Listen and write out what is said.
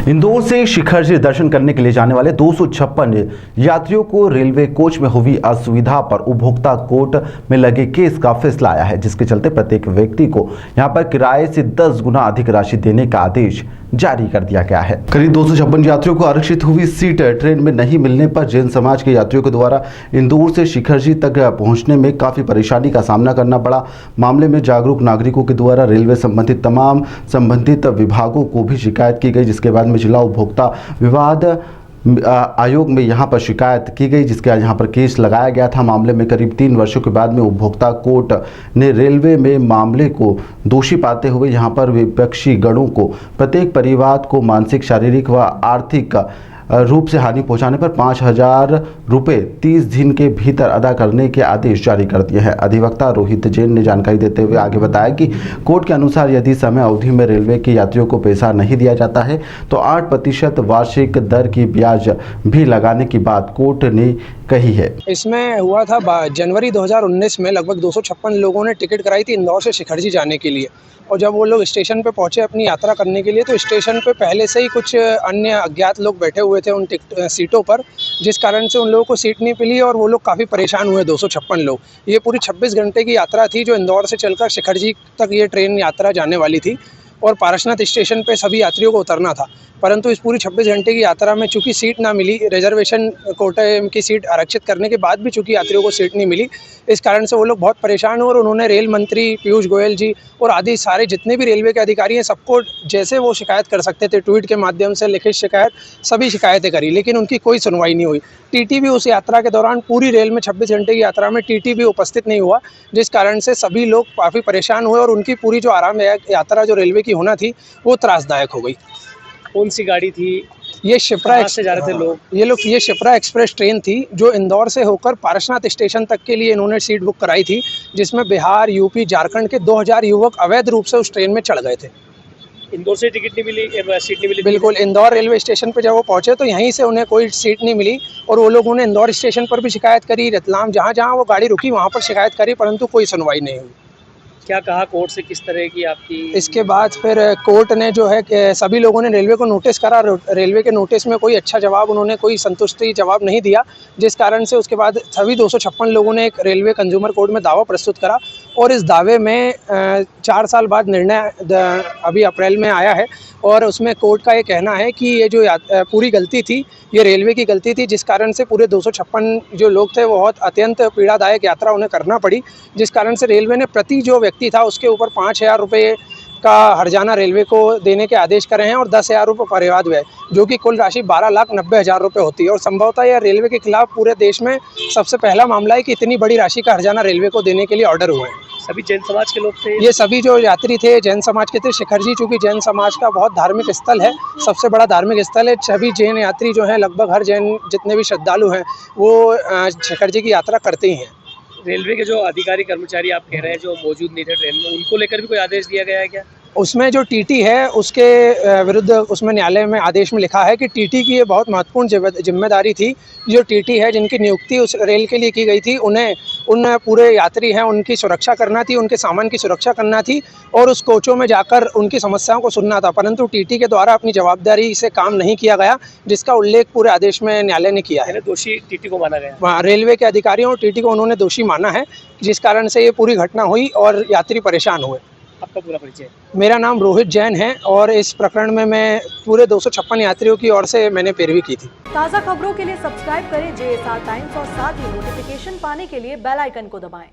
इंदौर से शिखर जी दर्शन करने के लिए जाने वाले 256 यात्रियों को रेलवे कोच में हुई असुविधा पर उपभोक्ता कोर्ट में लगे केस का फैसला आया है, जिसके चलते प्रत्येक व्यक्ति को यहां पर किराए से 10 गुना अधिक राशि देने का आदेश जारी कर दिया गया है। करीब 256 यात्रियों को आरक्षित हुई सीट ट्रेन में नहीं मिलने पर जैन समाज के यात्रियों के द्वारा इंदौर से शिखर जी तक पहुंचने में काफी परेशानी का सामना करना पड़ा। मामले में जागरूक नागरिकों के द्वारा रेलवे संबंधित तमाम संबंधित विभागों को भी शिकायत की गई, जिसके बाद में जिला उपभोक्ता विवाद आयोग में यहां पर शिकायत की गई, जिसके बाद यहां पर केस लगाया गया था। मामले में करीब 3 वर्षों के बाद में उपभोक्ता कोर्ट ने रेलवे में मामले को दोषी पाते हुए यहां पर विपक्षी गणों को प्रत्येक परिवार को मानसिक, शारीरिक व आर्थिक रूप से हानि पहुंचाने पर 5,000 रुपये 30 दिन के भीतर अदा करने के आदेश जारी कर दिए हैं। अधिवक्ता रोहित जैन ने जानकारी देते हुए आगे बताया कि कोर्ट के अनुसार यदि समय अवधि में रेलवे के यात्रियों को पैसा नहीं दिया जाता है तो 8% वार्षिक दर की ब्याज भी लगाने की बात कोर्ट ने कही है। इसमें हुआ था जनवरी 2019 में लगभग 256 लोगों ने टिकट कराई थी इंदौर से शिखरजी जाने के लिए, और जब वो लोग स्टेशन पे पहुंचे अपनी यात्रा करने के लिए तो स्टेशन पे पहले से ही कुछ अन्य अज्ञात लोग बैठे हुए थे उन सीटों पर, जिस कारण से उन लोगों को सीट नहीं मिली और वो लोग काफ़ी परेशान हुए। 256 लोग, ये पूरी 26 घंटे की यात्रा थी जो इंदौर से चलकर शिखरजी तक ये ट्रेन यात्रा जाने वाली थी और पारसनाथ स्टेशन पे सभी यात्रियों को उतरना था। परंतु इस पूरी 26 घंटे की यात्रा में चूंकि सीट ना मिली, रिजर्वेशन कोटे की सीट आरक्षित करने के बाद भी चूंकि यात्रियों को सीट नहीं मिली, इस कारण से वो लोग बहुत परेशान हुए और उन्होंने रेल मंत्री पीयूष गोयल जी और आदि सारे जितने भी रेलवे के अधिकारी हैं सबको जैसे वो शिकायत कर सकते थे, ट्वीट के माध्यम से, लिखित शिकायत, सभी शिकायतें करी, लेकिन उनकी कोई सुनवाई नहीं हुई। टीटी भी उस यात्रा के दौरान पूरी रेल में 26 घंटे की यात्रा में टीटी भी उपस्थित नहीं हुआ, जिस कारण से सभी लोग काफ़ी परेशान हुए और उनकी पूरी जो आरामदायक यात्रा जो रेलवे की होना थी वो त्रासदायक हो गई। कौन सी गाड़ी थी? ये शिप्रा से जा रहे थे लोग? ये शिप्रा एक्सप्रेस ट्रेन थी जो इंदौर से होकर पारसनाथ स्टेशन तक के लिए इन्होंने सीट बुक कराई थी, जिसमें बिहार, यूपी, झारखंड के 2000 युवक अवैध रूप से उस ट्रेन में चढ़ गए थे। इंदौर से टिकट नहीं मिली, सीट नहीं मिली? बिल्कुल, इंदौर रेलवे स्टेशन पर जब वो पहुंचे तो यहीं से उन्हें कोई सीट नहीं मिली और वो लोगों ने इंदौर स्टेशन पर भी शिकायत करी, रतलाम जहाँ वो गाड़ी रुकी वहाँ पर शिकायत करी, परंतु कोई सुनवाई नहीं हुई। क्या कहा कोर्ट से, किस तरह की आपकी? इसके बाद फिर कोर्ट ने जो है कि सभी लोगों ने रेलवे को नोटिस करा, रेलवे के नोटिस में कोई अच्छा जवाब, उन्होंने कोई संतुष्टि जवाब नहीं दिया, जिस कारण से उसके बाद सभी 256 लोगों ने एक रेलवे कंज्यूमर कोर्ट में दावा प्रस्तुत करा और इस दावे में 4 साल बाद निर्णय अभी अप्रैल में आया है और उसमें कोर्ट का ये कहना है कि ये जो पूरी गलती थी ये रेलवे की गलती थी, जिस कारण से पूरे 256 जो लोग थे वो बहुत अत्यंत पीड़ादायक यात्रा उन्हें करना पड़ी, जिस कारण से रेलवे ने प्रति जो व्यक्ति था उसके ऊपर 5,000 रुपये का हर्जाना रेलवे को देने के आदेश करे हैं और 10,000 रुपये परिवाद व्यय, जो कि कुल राशि 12,90,000 रुपये होती है। और संभवतः यह रेलवे के खिलाफ पूरे देश में सबसे पहला मामला है कि इतनी बड़ी राशि का हर्जाना रेलवे को देने के लिए ऑर्डर हुए हैं। सभी जैन समाज के लोग थे? ये सभी जो यात्री थे जैन समाज के थे। शिखरजी चूँकि जैन समाज का बहुत धार्मिक स्थल है, सबसे बड़ा धार्मिक स्थल है, सभी जैन यात्री जो हैं लगभग हर जैन जितने भी श्रद्धालु हैं वो शिखरजी की यात्रा करते ही हैं। रेलवे के जो अधिकारी कर्मचारी आप कह रहे हैं जो मौजूद नहीं थे ट्रेन में, उनको लेकर भी कोई आदेश दिया गया है क्या? उसमें जो टीटी है उसके विरुद्ध उसमें न्यायालय में आदेश में लिखा है कि टीटी की ये बहुत महत्वपूर्ण जिम्मेदारी थी। जो टीटी है जिनकी नियुक्ति उस रेल के लिए की गई थी, उन्हें उन पूरे यात्री हैं उनकी सुरक्षा करना थी, उनके सामान की सुरक्षा करना थी और उस कोचों में जाकर उनकी समस्याओं को सुनना था, परंतु टीटी के द्वारा अपनी जवाबदारी से काम नहीं किया गया, जिसका उल्लेख पूरे आदेश में न्यायालय ने किया है। दोषी टीटी को माना गया? वहाँ रेलवे के अधिकारियों और टीटी को उन्होंने दोषी माना है, जिस कारण से ये पूरी घटना हुई और यात्री परेशान हुए। आपका पूरा परिचय? मेरा नाम रोहित जैन है और इस प्रकरण में मैं पूरे 256 यात्रियों की ओर से मैंने पैरवी की थी। ताज़ा खबरों के लिए सब्सक्राइब करें JSR टाइम्स और साथ ही नोटिफिकेशन पाने के लिए बेल आइकन को दबाएं।